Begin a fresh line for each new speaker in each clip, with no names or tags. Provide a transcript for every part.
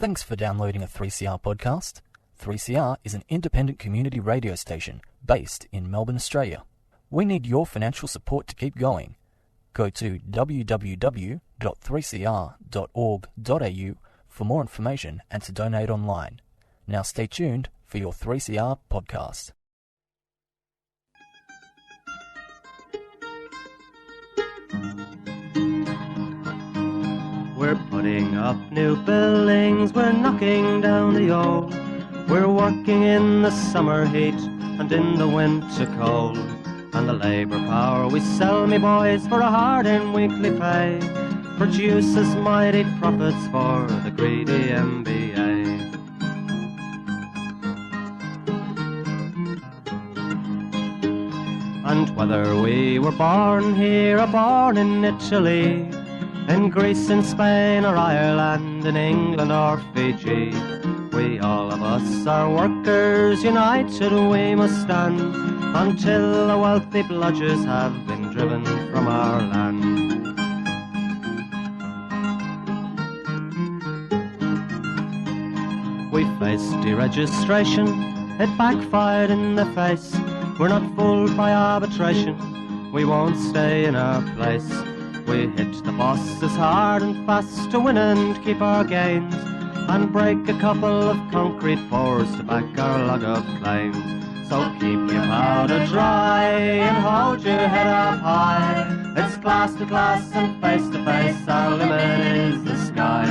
Thanks for downloading a 3CR podcast. 3CR is an independent community radio station based in Melbourne, Australia. We need your financial support to keep going. Go to www.3cr.org.au for more information and to donate online. Now stay tuned for your 3CR podcast.
We're putting up new buildings, we're knocking down the old. We're working in the summer heat and in the winter cold. And the labour power we sell, me boys, for a hard-earned weekly pay produces mighty profits for the greedy MBA. And whether we were born here or born in Italy, in Greece, in Spain or Ireland, in England or Fiji, we all of us are workers, united we must stand, until the wealthy bludgers have been driven from our land. We faced deregistration, it backfired in the face. We're not fooled by arbitration, we won't stay in our place. We hit the bosses hard and fast to win and keep our gains, and break a couple of concrete pours to back our log of claims. So keep your powder dry and hold your head up high. It's class to class and face to face, our limit is the sky.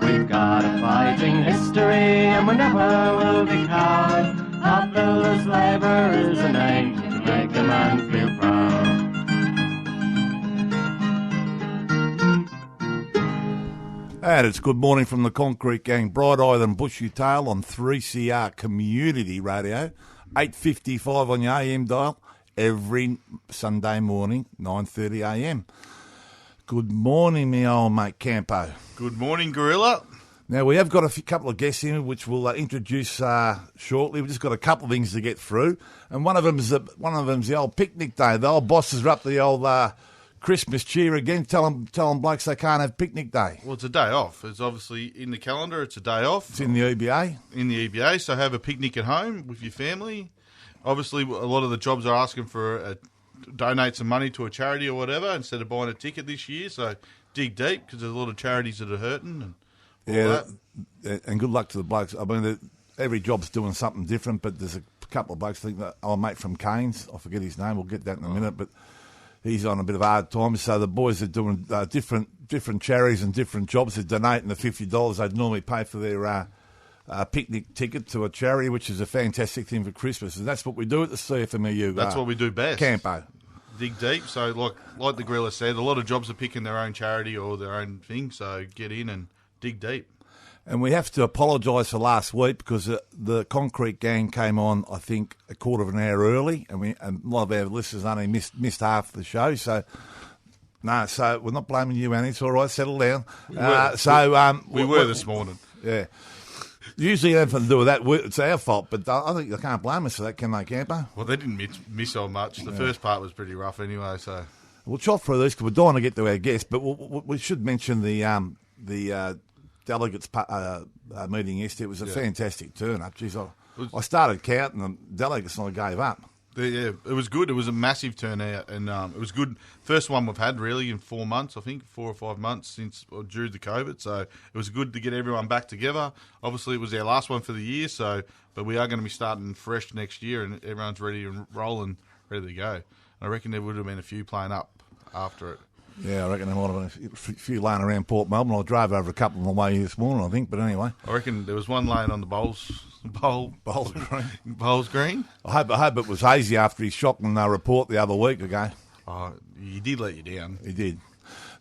We've got a fighting history and we never will be cowed. Our builders' labour is a name to make a man feel proud.
And it's good morning from the Concrete Gang, bright-eyed and bushy-tailed on 3CR Community Radio, 8:55 on your AM dial, every Sunday morning, 9:30am. Good morning, me old mate Campo.
Good morning, Gorilla.
Now, we have got a couple of guests in, which we'll introduce shortly. We've just got a couple of things to get through, and one of them's the old picnic day. The old bosses are up to the old Christmas cheer again. Tell them blokes they can't have picnic day.
Well, it's a day off. It's obviously in the calendar. It's a day off.
It's in the EBA.
In the EBA, so have a picnic at home with your family. Obviously, a lot of the jobs are asking for donate some money to a charity or whatever instead of buying a ticket this year. So dig deep because there's a lot of charities that are hurting and all that.
And good luck to the blokes. I mean, every job's doing something different, but there's a couple of blokes. I think that our mate from Cairns, I forget his name. We'll get that in a minute, but he's on a bit of hard times, so the boys are doing different charities and different jobs. They're donating the $50 they'd normally pay for their picnic ticket to a charity, which is a fantastic thing for Christmas. And that's what we do at the CFMEU.
That's what we do best.
Campo.
Dig deep. So like the Gorilla said, a lot of jobs are picking their own charity or their own thing, so get in and dig deep.
And we have to apologise for last week because the Concrete Gang came on, I think, a quarter of an hour early, and a lot of our listeners only missed half the show. So, no, so we're not blaming you, Annie. It's all right. Settle down.
We were this morning.
Yeah. Usually nothing to do with that. It's our fault, but I think they can't blame us for that, can they, Campo?
Well, they didn't miss so much. The first part was pretty rough anyway, so.
We'll chop through this because we're dying to get to our guests, but we should mention the delegates meeting yesterday. It was a fantastic turn-up. Jeez, I started counting the delegates and I gave up.
Yeah, it was good. It was a massive turnout, and it was good. First one we've had really in 4 months, I think, 4 or 5 months since due to COVID. So it was good to get everyone back together. Obviously, it was our last one for the year, but we are going to be starting fresh next year, and everyone's ready and rolling, ready to go. And I reckon there would have been a few playing up after it.
Yeah, I reckon there might have been a few laying around Port Melbourne. I drove over a couple on the way this morning, I think, but anyway.
I reckon there was one laying on the Bowls Green.
I hope it was hazy after his shocking report the other week ago.
Oh, he did let you down.
He did.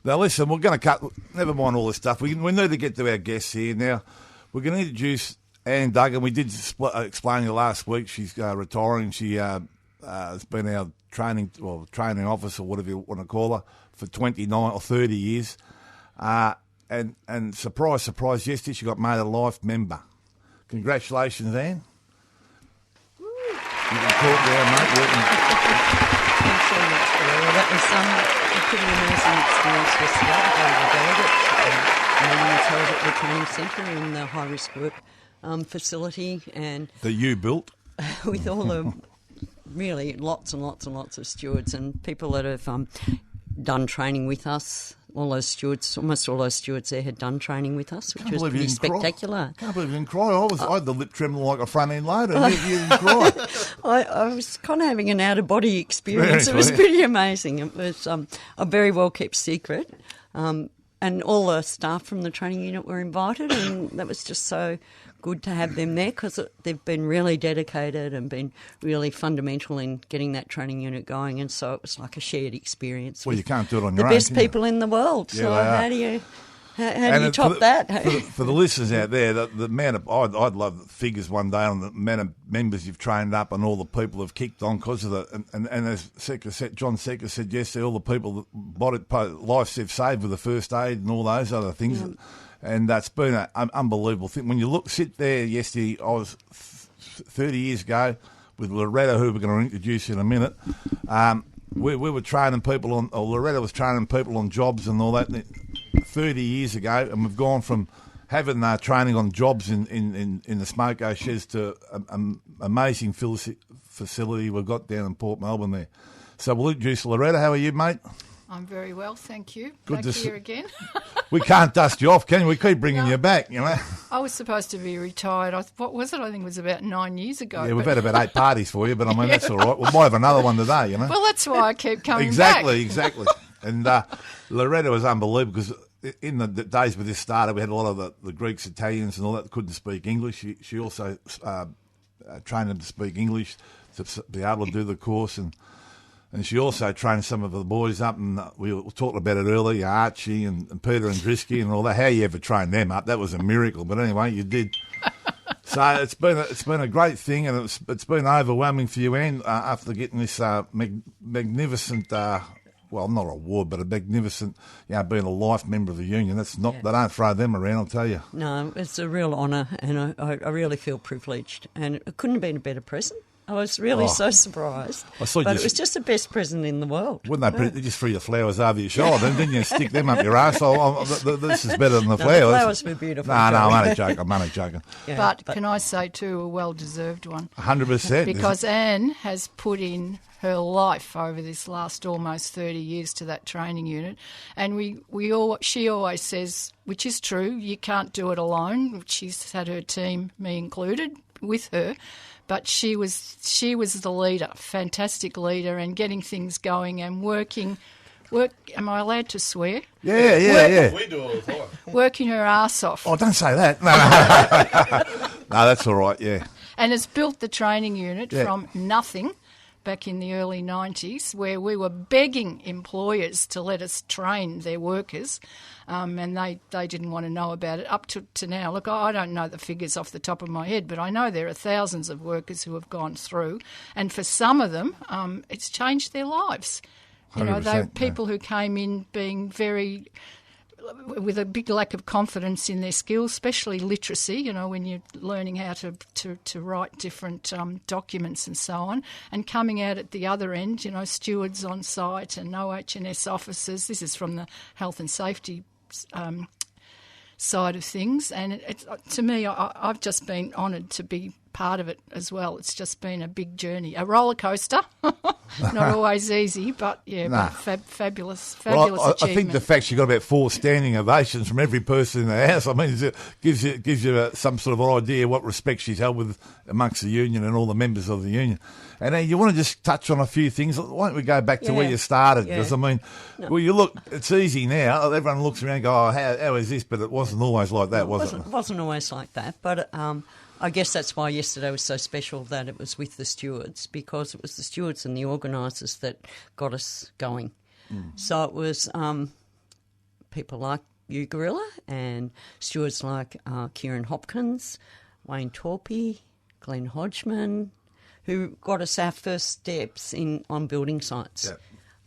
Now, listen, we're going to cut... Never mind all this stuff. We need to get to our guests here. Now, we're going to introduce Annie Duggan. We did explain to you last week. She's retiring. She has been our training officer, whatever you want to call her, for 29 or 30 years. And surprise, surprise, yesterday she got made a life member. Congratulations, Anne. You can talk there, mate.
Thanks so much, Gloria. That was a pretty amazing experience yesterday to go to the delegates. And then we held at the training centre in the high-risk work facility. And
that you built?
With all the really lots and lots and lots of stewards and people that have done training with us. Almost all those stewards there had done training with us, which was pretty spectacular.
Can't believe you didn't cry. I had the lip trembling like a front end loader, and you didn't cry.
I was kind of having an out of body experience. It was pretty amazing. It was a very well kept secret, and all the staff from the training unit were invited, and that was just so good to have them there because they've been really dedicated and been really fundamental in getting that training unit going, and so it was like a shared experiance.
Well, you can't do it on your own.
The best people in the world. Yeah, so how do you top that?
For the listeners out there, the amount of I'd love the figures one day on the amount of members you've trained up and all the people have kicked on because of the and as John Secker said yesterday, all the people that lives they've saved with the first aid and all those other things. Yeah. And that's been an unbelievable thing. When you sit there yesterday, I was 30 years ago with Loretta, who we're going to introduce in a minute. We were training people Loretta was training people on jobs and all that 30 years ago, and we've gone from having training on jobs in the smoko sheds to an amazing facility we've got down in Port Melbourne there. So we'll introduce Loretta. How are you, mate?
I'm very well, thank you.
Good
back here again.
We can't dust you off, can we? We keep bringing you back, you know.
I was supposed to be retired. What was it? I think it was about 9 years ago.
Yeah, we've had about 8 parties for you, but I mean, that's all right. We might have another one today, you know.
Well, that's why I keep coming
back.
Exactly.
And Loretta was unbelievable because in the days when this started, we had a lot of the Greeks, Italians and all that couldn't speak English. She also trained them to speak English to be able to do the course, and she also trained some of the boys up, and we were talking about it earlier, Archie and Peter and Drisky and all that. How you ever trained them up? That was a miracle. But anyway, you did. So it's been a great thing, and it's been overwhelming for you, Anne, after getting this magnificent, well, not award, but a magnificent, being a life member of the union. That's not they don't throw them around, I'll tell you.
No, it's a real honour, and I really feel privileged, and it couldn't have been a better present. I was really so surprised. But it was just the best present in the world.
Wouldn't they just throw your flowers over your shoulder, then didn't you stick them up your arse? This is better than the flowers.
The flowers were beautiful.
No, I'm only joking.
Yeah, but can I say too, a well-deserved one.
100%.
Because Anne has put in her life over this last almost 30 years to that training unit. And she always says, which is true, you can't do it alone. She's had her team, me included, with her. But she was the leader, fantastic leader, and getting things going and working. Am I allowed to swear?
Yeah.
We do all the time.
Working her arse off.
Oh, don't say that. No, no, that's all right, yeah.
And has built the training unit from nothing back in the early 90s, where we were begging employers to let us train their workers, and they didn't want to know about it, up to now. Look, I don't know the figures off the top of my head, but I know there are thousands of workers who have gone through, and for some of them, it's changed their lives. You know, they people who came in being with a big lack of confidence in their skills, especially literacy, you know, when you're learning how to write different documents and so on, and coming out at the other end, you know, stewards on site and OH&S officers. This is from the health and safety side of things. And to me, I've just been honoured to be part of it as well. It's just been a big journey, a roller coaster. Not always easy, but fabulous achievement.
I think the fact you got about 4 standing ovations from every person in the house, I mean, it gives you some sort of idea what respect she's held with amongst the union and all the members of the union. And you want to just touch on a few things. Why don't we go back to where you started? Because, I mean, well, you look, it's easy now. Everyone looks around and goes, how is this? But it wasn't always like that, was it?
It wasn't always like that, but I guess that's why yesterday was so special, that it was with the stewards, because it was the stewards and the organisers that got us going. So it was people like you, Gorilla, and stewards like Kieran Hopkins, Wayne Torpey, Glenn Hodgman, who got us our first steps on building sites.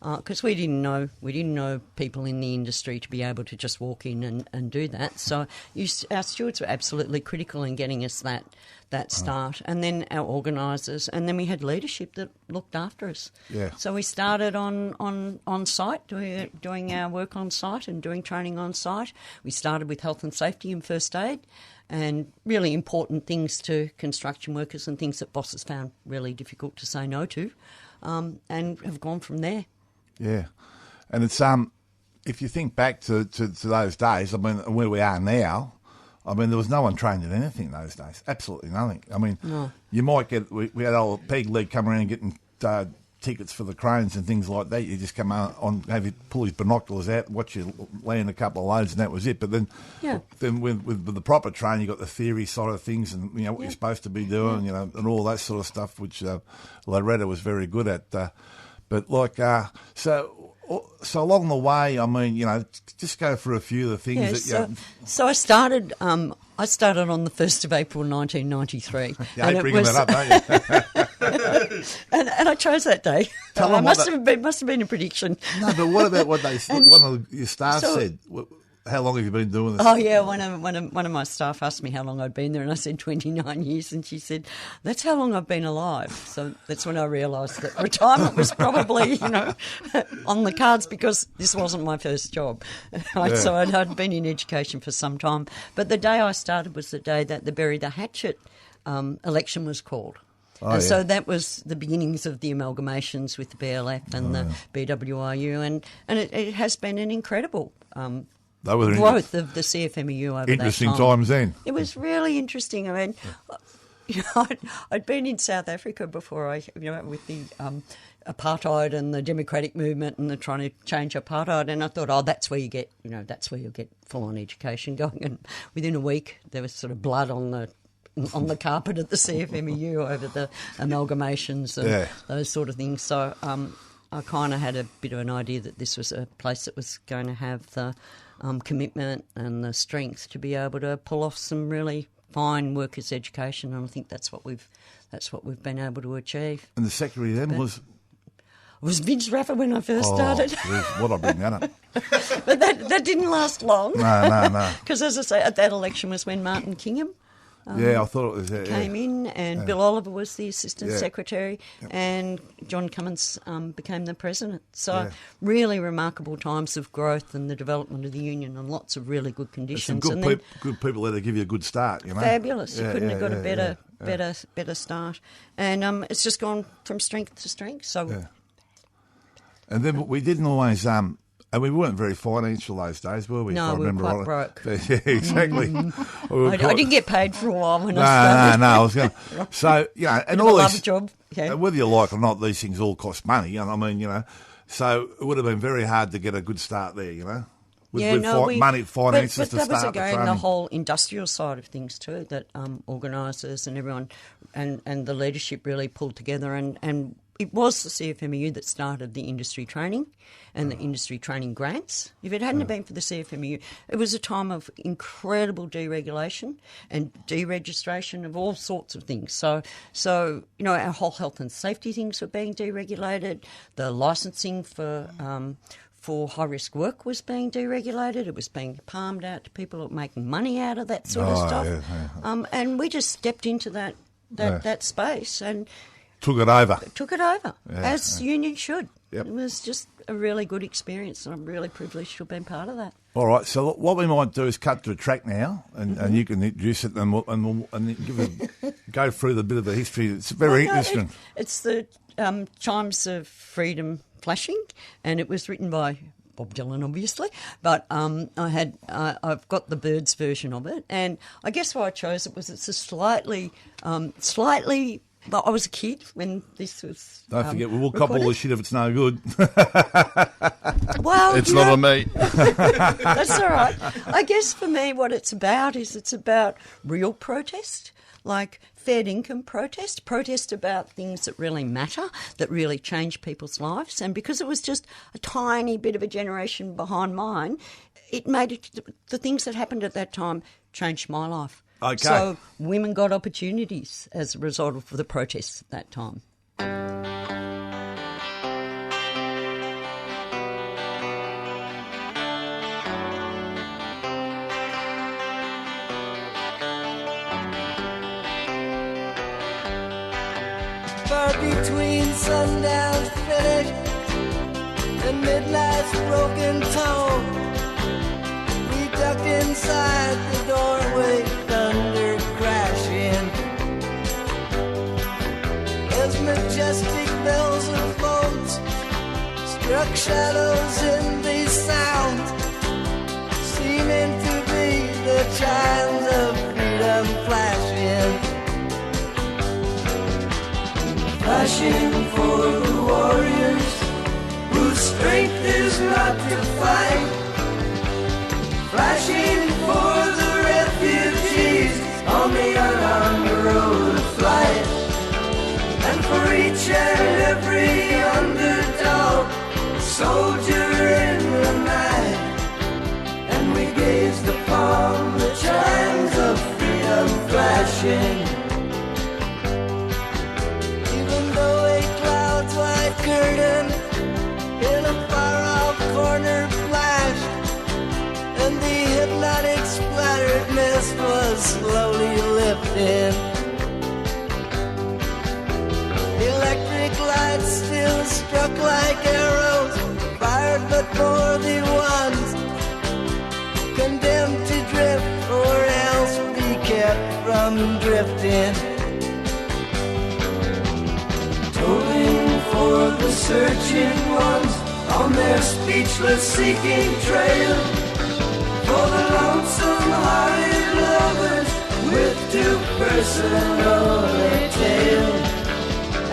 because we didn't know people in the industry to be able to just walk in and do that. So our stewards were absolutely critical in getting us that start, and then our organisers, and then we had leadership that looked after us.
Yeah.
So we started on site, doing our work on site and doing training on site. We started with health and safety and first aid, and really important things to construction workers and things that bosses found really difficult to say no to, and have gone from there.
Yeah, and it's if you think back to those days, I mean, where we are now, I mean, there was no one trained in anything those days. Absolutely nothing. I mean, you might get we had old Peg Leg come around and getting tickets for the cranes and things like that. You just come on, have you pull his binoculars out, watch you land a couple of loads, and that was it. But then, with the proper training, you got the theory side of things, and you know what you're supposed to be doing, you know, and all that sort of stuff, which Loretta was very good at. But like, so along the way, I mean, you know, just go through a few of the things that.
So I started. I started on the 1st of April 1993.
You hate bringing that up, don't you?
and I chose that day. It must have been a prediction.
No, but what about what one of your staff said? How long have you been doing this?
Oh yeah, one of my staff asked me how long I'd been there, and I said 29 years, and she said, "That's how long I've been alive." So that's when I realised that retirement was probably, you know, on the cards, because this wasn't my first job. So I'd been in education for some time, but the day I started was the day that the Bury the Hatchet election was called. So that was the beginnings of the amalgamations with the BLF and the BWRU, and it has been an incredible growth of the CFMEU over that time.
Interesting times then.
It was really interesting. I mean, you know, I'd been in South Africa before, with the apartheid and the democratic movement and the trying to change apartheid, and I thought, that's where you get, that's where you'll get full-on education going. And within a week, there was sort of blood on the carpet at the CFMEU over the amalgamations and those sort of things. So I kind of had a bit of an idea that this was a place that was going to have the commitment and the strength to be able to pull off some really fine workers' education, and I think that's what we've been able to achieve.
And the secretary then was
Vince Raffer when I first started.
What I bring that up.
But that didn't last long.
No.
Because as I say, at that election was when Martin Kingham
I thought it was
came in, and Bill Oliver was the assistant secretary, and John Cummins became the president. So really remarkable times of growth and the development of the union, and lots of really good conditions.
Some good people there to give you a good start, you know.
Fabulous. You couldn't have got a better start, and it's just gone from strength to strength. So,
and then we didn't always. And we weren't very financial those days, were we?
No, we were quite broke.
Yeah, exactly.
I didn't get paid for a while when I started.
No, I was going to. So, and all
love
these.
Job. Yeah.
Whether you like or not, these things all cost money. I mean, so it would have been very hard to get a good start there, With money, finances to start.
But that was again the whole industrial side of things too, that organisers and everyone and the leadership really pulled together, and it was the CFMEU that started the industry training and the industry training grants. If it hadn't been for the CFMEU, it was a time of incredible deregulation and deregistration of all sorts of things. So our whole health and safety things were being deregulated. The licensing for high-risk work was being deregulated. It was being palmed out to people that were making money out of that sort of stuff. Yeah. And we just stepped into that space and
took it over.
As union should.
Yep.
It was just a really good experience, and I'm really privileged to have been part of that.
All right, so what we might do is cut to a track now, and you can introduce it, and we'll go through the bit of the history. It's very interesting.
It's the Chimes of Freedom flashing, and it was written by Bob Dylan, obviously, but I've got the Birds version of it, and I guess why I chose it was it's a slightly. Well, I was a kid when this was.
Don't forget, we'll cop all the shit if it's no good.
Well,
it's not on me.
That's all right. I guess for me, what it's about is it's about real protest, like fair income protest about things that really matter, that really change people's lives. And because it was just a tiny bit of a generation behind mine, it made it. The things that happened at that time changed my life.
Okay.
So women got opportunities as a result of the protests at that time.
far between sundown's finish and midnight's broken tone. We ducked inside the doorway, thunder crashing, as majestic bells and boats struck shadows in these sounds, seeming to be the chimes of freedom flashing. Flashing for the warriors whose strength is not to fight. Flashing for the refugees on the unarmed road of flight. And for each and every underdog, soldier in the night. And we gazed upon the chimes of freedom flashing. Even though a cloud's white curtain in a far-off corner flashed, and the hypnotic splattered mist was slowly lifting, electric lights still struck like arrows, fired but for the ones condemned to drift or else be kept from drifting. Tolling for the searching ones on their speechless seeking trail, for the lonesome-hearted lovers with too personal a tale,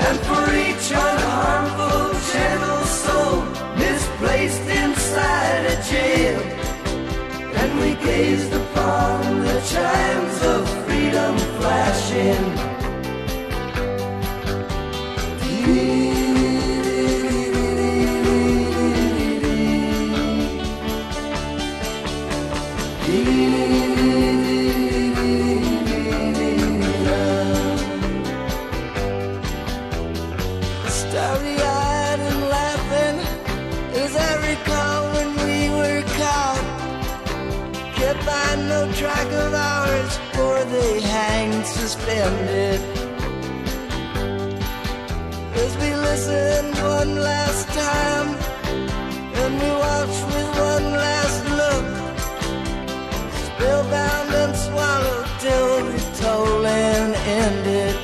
and for each unharmful gentle soul misplaced inside a jail. And we gazed upon the chimes of freedom flashing. Starry-eyed and laughing as I recall when we were caught, kept by no track of hours, for they hanged suspended. As we listened one last time, and we watched with one last look, spellbound and swallowed till the tolling ended.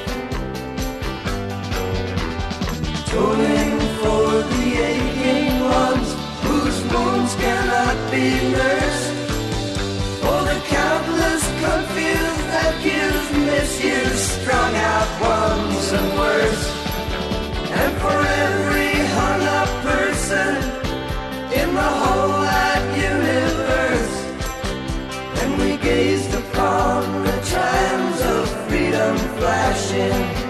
Tolling for the aching ones whose wounds cannot be nursed, for the countless confused, accused, misused, strung out ones and worse, and for every hung-up person in the whole wide universe. And we gazed upon the chimes of freedom flashing.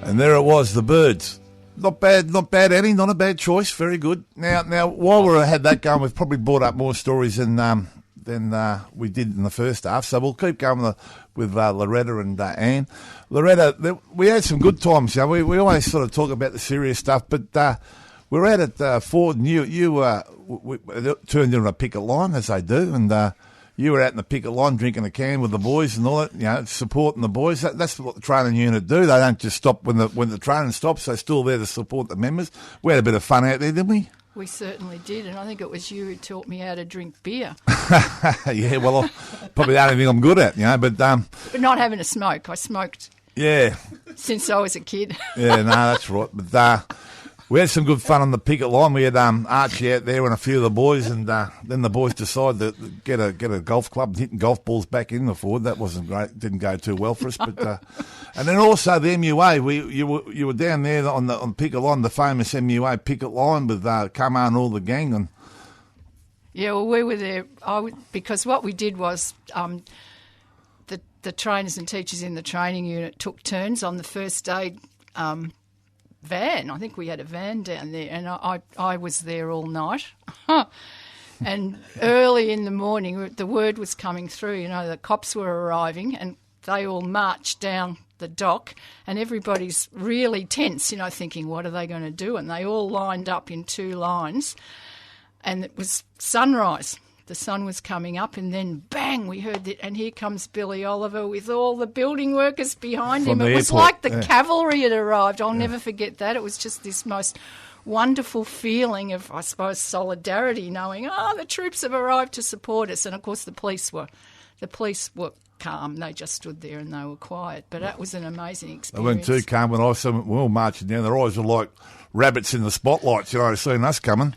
And there it was, the Birds. Not bad, Annie. Not a bad choice. Very good. Now, while we had that going, we've probably brought up more stories than we did in the first half. So we'll keep going with Loretta and Anne. Loretta, we had some good times. You know? We always sort of talk about the serious stuff, but we were out at Ford, and you turned into a picket line, as they do, and you were out in the picket line drinking a can with the boys and all that, you know, supporting the boys. That's what the training unit do. They don't just stop when the training stops. They're still there to support the members. We had a bit of fun out there, didn't we?
We certainly did, and I think it was you who taught me how to drink beer.
Yeah, well, probably the only thing I'm good at, you know. But
not having a smoke. I smoked.
Yeah.
Since I was a kid.
Yeah, no, that's right. But we had some good fun on the picket line. We had Archie out there and a few of the boys, and then the boys decided to get a golf club and hitting golf balls back in the Ford. That wasn't great. Didn't go too well for us. But and then also the MUA. You were down there on the picket line, the famous MUA picket line with Kama and all the gang. And
yeah, well, we were there because what we did was the trainers and teachers in the training unit took turns on the first aid van. I think we had a van down there, and I was there all night. And early in the morning, the word was coming through, you know, the cops were arriving, and they all marched down the dock, and everybody's really tense, thinking, what are they going to do? And they all lined up in 2 lines, and it was sunrise. The sun was coming up, and then bang, we heard that, and here comes Billy Oliver with all the building workers behind him. It was like the cavalry had arrived. I'll never forget that. It was just this most wonderful feeling of, I suppose, solidarity, knowing, the troops have arrived to support us. And of course, the police were calm. They just stood there and they were quiet. But that was an amazing experience.
They weren't too calm when I saw them. We were marching down. Their eyes were like rabbits in the spotlights, seeing us coming.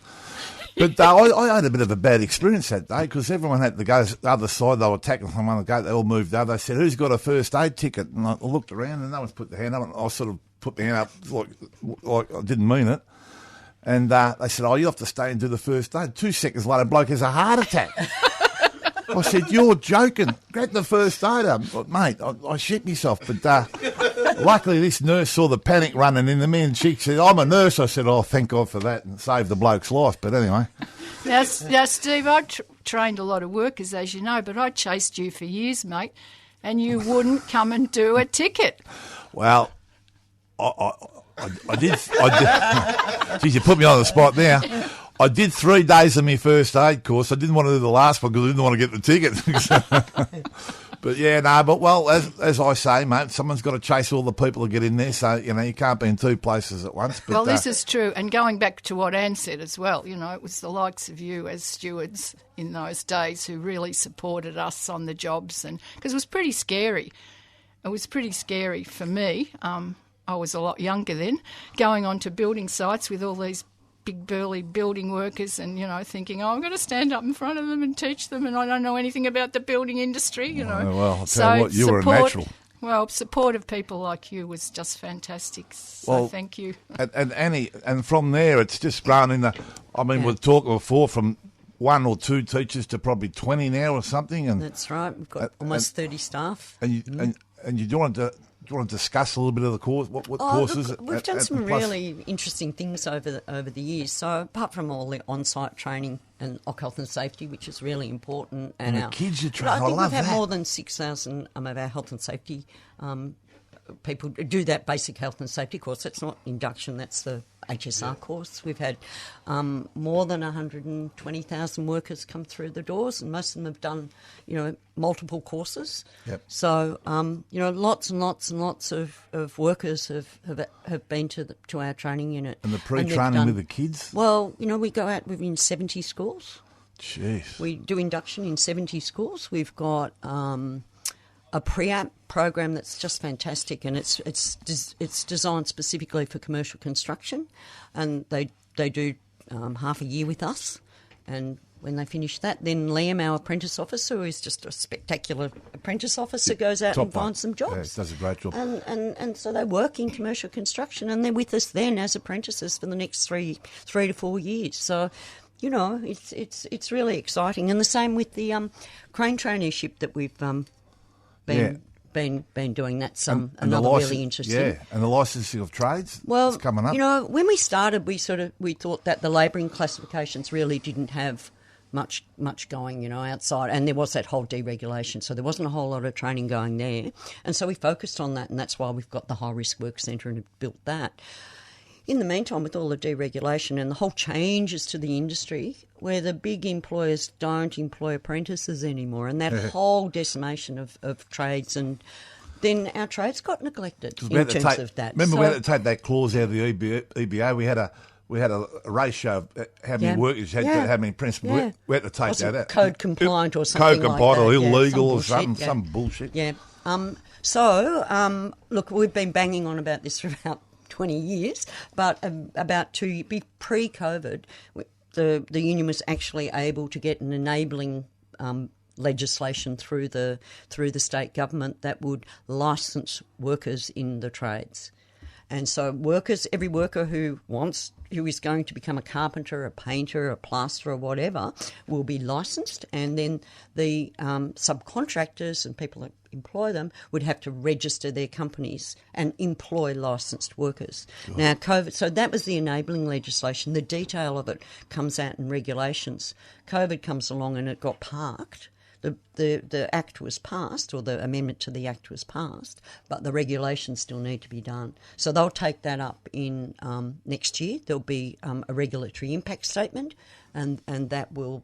But I had a bit of a bad experience that day because everyone had to go to the other side. They were tackling someone on the gate. They all moved over. They said, who's got a first aid ticket? And I looked around and no one's put their hand up. And I sort of put my hand up like I didn't mean it. And they said, you have to stay and do the first aid. 2 seconds later, bloke has a heart attack. I said, you're joking. Grab the first aid up. Mate, I shit myself. But luckily this nurse saw the panic running in me and she said, I'm a nurse. I said, thank God for that, and saved the bloke's life. But anyway.
Now Steve, I trained a lot of workers, as you know, but I chased you for years, mate, and you wouldn't come and do a ticket.
Well, I did. Geez, you put me on the spot there. I did 3 days of my first aid course. I didn't want to do the last one because I didn't want to get the ticket. But as I say, mate, someone's got to chase all the people to get in there. So, you can't be in 2 places at once. But,
this is true. And going back to what Anne said as well, it was the likes of you as stewards in those days who really supported us on the jobs. And because it was pretty scary. It was pretty scary for me. I was a lot younger then, going onto building sites with all these big burly building workers and, thinking, I'm going to stand up in front of them and teach them and I don't know anything about the building industry,
Well, I'll tell you what, you were a natural.
Well, support of people like you was just fantastic, so thank you.
And Annie, and from there it's just grown in we're talking before from 1 or 2 teachers to probably 20 now or something. And
that's right, we've got almost 30 staff.
And you do want to... Do you want to discuss a little bit of the course? What courses?
Look, we've done some really interesting things over the years. So apart from all the on-site training and OC health and safety, which is really important, and
the kids you train, I
think
love
we've
that.
had more than 6,000 of our health and safety people do that basic health and safety course. That's not induction, that's the HSR course. We've had more than 120,000 workers come through the doors, and most of them have done, multiple courses.
Yep.
So, lots and lots and lots of workers have been to our training unit.
And the pre-training with the kids?
Well, we go out within 70 schools.
Jeez.
We do induction in 70 schools. We've got a pre-app program that's just fantastic, and it's designed specifically for commercial construction, and they do half a year with us, and when they finish that, then Liam, our apprentice officer, who is just a spectacular apprentice officer, goes out and finds some jobs.
Yeah, does a great job.
And so they work in commercial construction, and they're with us then as apprentices for the next three to 4 years. So, it's really exciting, and the same with the crane traineeship that we've been doing. That's another really interesting.
Yeah, and the licensing of trades.
Well,
is coming up.
When we started, we thought that the labouring classifications really didn't have much going, outside, and there was that whole deregulation, so there wasn't a whole lot of training going there, and so we focused on that, and that's why we've got the High Risk Work Centre and have built that. In the meantime, with all the deregulation and the whole changes to the industry, where the big employers don't employ apprentices anymore, and that whole decimation of trades, and then our trades got neglected in terms of that.
Remember, we had to take that clause out of the EBA. We had a ratio of how many workers had to how many apprentices.
Yeah.
We had to take that out.
Code compliant or something like that.
Code compliant or illegal or
some
bullshit.
Yeah. Look, we've been banging on about this for about 20 years, but about pre-COVID, the union was actually able to get an enabling legislation through the state government that would licence workers in the trades. And so every worker who is going to become a carpenter, a painter, a plasterer, or whatever, will be licensed, and then the subcontractors and people that employ them would have to register their companies and employ licensed workers. Sure. Now, COVID, so that was the enabling legislation. The detail of it comes out in regulations. COVID comes along and it got parked. the Act was passed, or the amendment to the Act was passed, but the regulations still need to be done. So they'll take that up in next year. There'll be a regulatory impact statement, and that will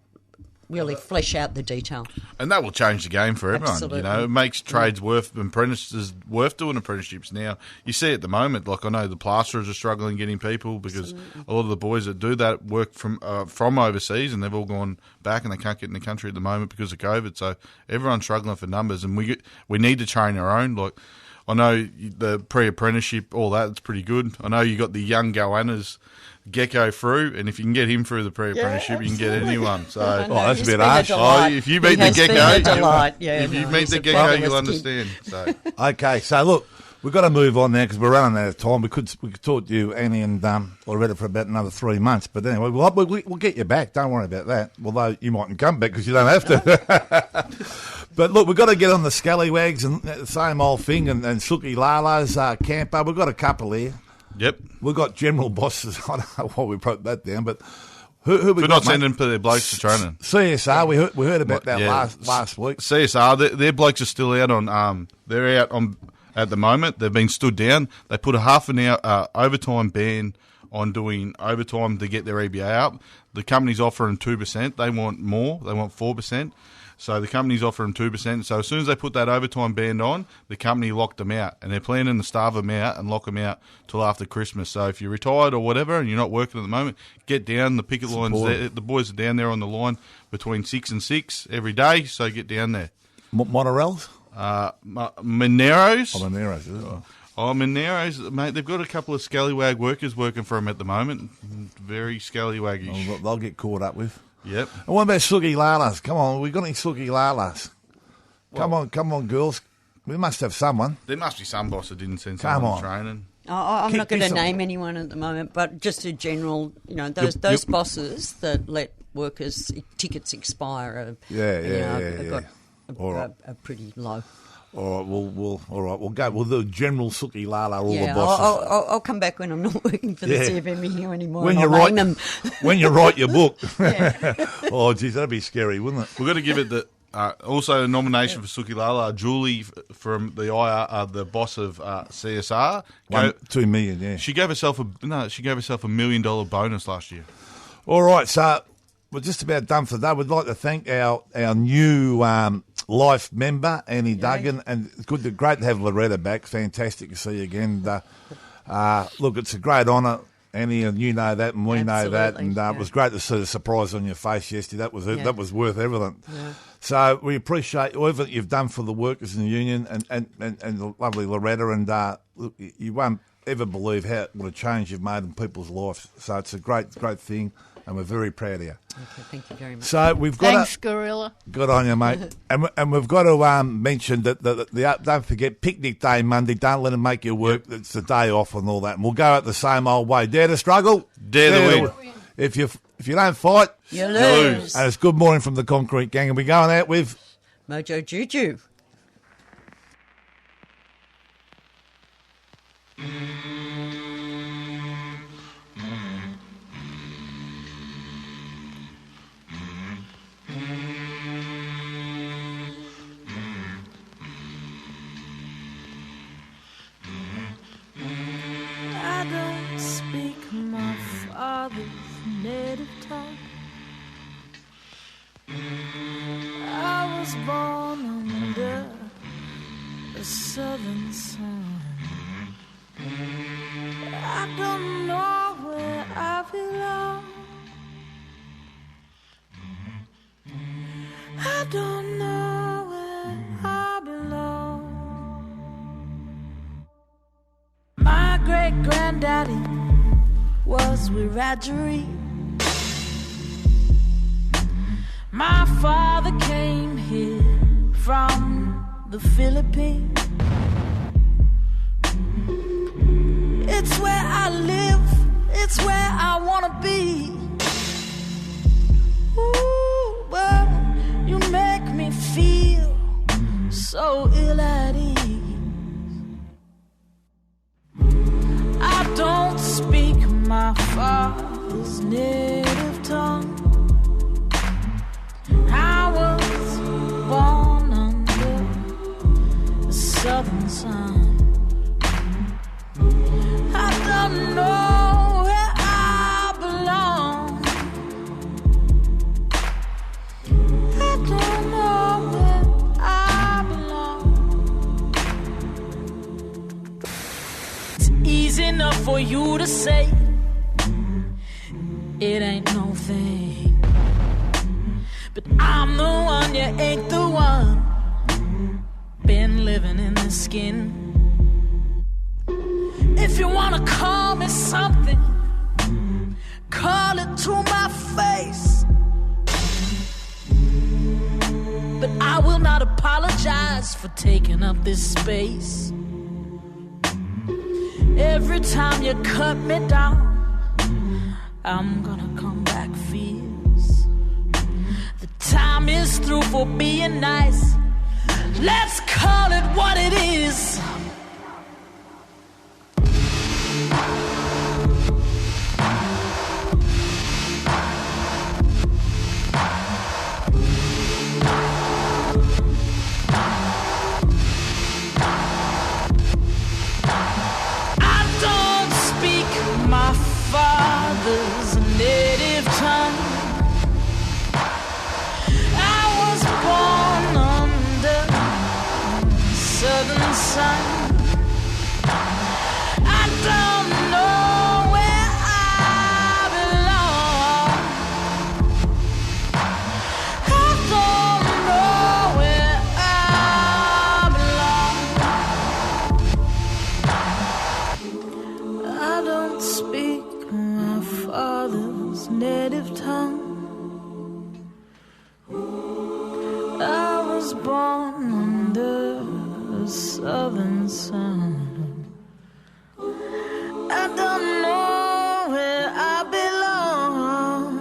really flesh out the detail.
And that will change the game for everyone.
Absolutely.
You know, it makes trades apprentices worth doing apprenticeships now. You see at the moment, like I know the plasterers are struggling getting people because a lot of the boys that do that work from overseas, and they've all gone back and they can't get in the country at the moment because of COVID. So everyone's struggling for numbers, and we need to train our own. Like I know the pre-apprenticeship, all that, it's pretty good. I know you got the young Goannas Gecko through, and if you can get him through the pre-apprenticeship, you can get anyone. So,
that's a bit harsh.
If you meet the Gecko, you'll understand. So.
Okay, so look, we've got to move on now because we're running out of time. We could talk to you, Annie and Loretta, for about another 3 months, but anyway, we'll get you back. Don't worry about that. Although you mightn't come back because you don't have to. But look, we've got to get on the scallywags and the same old thing, and Suki Lala's camper. We've got a couple here.
Yep.
We've got general bosses. I don't know why we wrote that down, but who we
We're
got,
not sending their blokes to training.
CSR, we heard about that last week.
CSR, their blokes are still out on. They're out on at the moment. They've been stood down. They put a half an hour overtime ban on doing overtime to get their EBA up. The company's offering 2%. They want more. They want 4%. So the company's offering 2%. So as soon as they put that overtime ban on, the company locked them out. And they're planning to starve them out and lock them out till after Christmas. So if you're retired or whatever and you're not working at the moment, get down. The picket lines, the boys are down there on the line between 6 and 6 every day. So get down there.
Monorels?
Moneros.
Moneros, is it?
Moneros, mate, they've got a couple of scallywag workers working for them at the moment. Very scallywaggish.
They'll get caught up with.
Yep.
And what about Suki Lalas? Come on, we got any Suki Lalas? Come on, girls. We must have someone.
There must be some boss that didn't send someone to training.
I'm not going to name anyone at the moment, but just a general, those bosses that let workers' tickets expire are pretty low.
All right, we'll go. We'll do General Suki Lala, all the bosses.
I'll come back when I'm not working for the CFMEU anymore.
When you write your book. Oh, geez, that'd be scary, wouldn't it?
We've got to give it the also a nomination for Suki Lala. Julie from the IR, the boss of CSR,
$2 million. Yeah,
she gave herself $1 million bonus last year.
All right, so we're just about done for that. We'd like to thank our new life member, Annie Duggan, and it's great to have Loretta back. Fantastic to see you again. Look, it's a great honour, Annie, and you know that, and we know that, and it was great to see the surprise on your face yesterday. That was worth everything. Yeah. So we appreciate everything you've done for the workers in the union, and the lovely Loretta, and look, you won't ever believe what a change you've made in people's lives. So it's a great thing. And we're very proud of you.
Okay, thank you very much.
So we've got
Thanks, Gorilla.
Good on you, mate. and we've got to mention that don't forget Picnic Day Monday. Don't let them make you work. It's the day off and all that. And we'll go out the same old way. Dare to struggle,
dare to win.
If you don't fight,
you lose.
And it's Good Morning from the Concrete Gang, and we're going out with
Mojo Juju.
Native tongue. I was born under the southern sun. I don't know where I belong. I don't know where I belong. My great granddaddy was Wiradjuri. My father came here from the Philippines. It's where I live, it's where I wanna be. Ooh, but you make me feel so ill at ease. I don't speak my father's native tongue. I was southern sun. I don't know where I belong. I don't know where I belong. It's easy enough for you to say it ain't no thing, but I'm the one, you ain't the one. Been living in this skin. If you wanna call me something, call it to my face. But I will not apologize for taking up this space. Every time you cut me down, I'm gonna come back fierce. The time is through for being nice. Let's call it what it is. Father's native tongue. I was born under southern sun. I don't know where I belong. I don't know where I belong. I don't speak my father's native tongue. I was born under the southern sun. I don't know where I belong.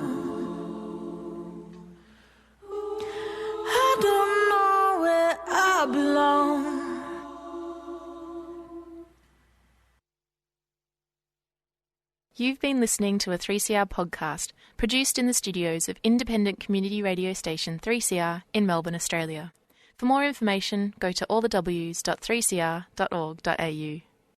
I don't know where I belong.
You've been listening to a 3CR podcast produced in the studios of independent community radio station 3CR in Melbourne, Australia. For more information, go to allthews.3cr.org.au.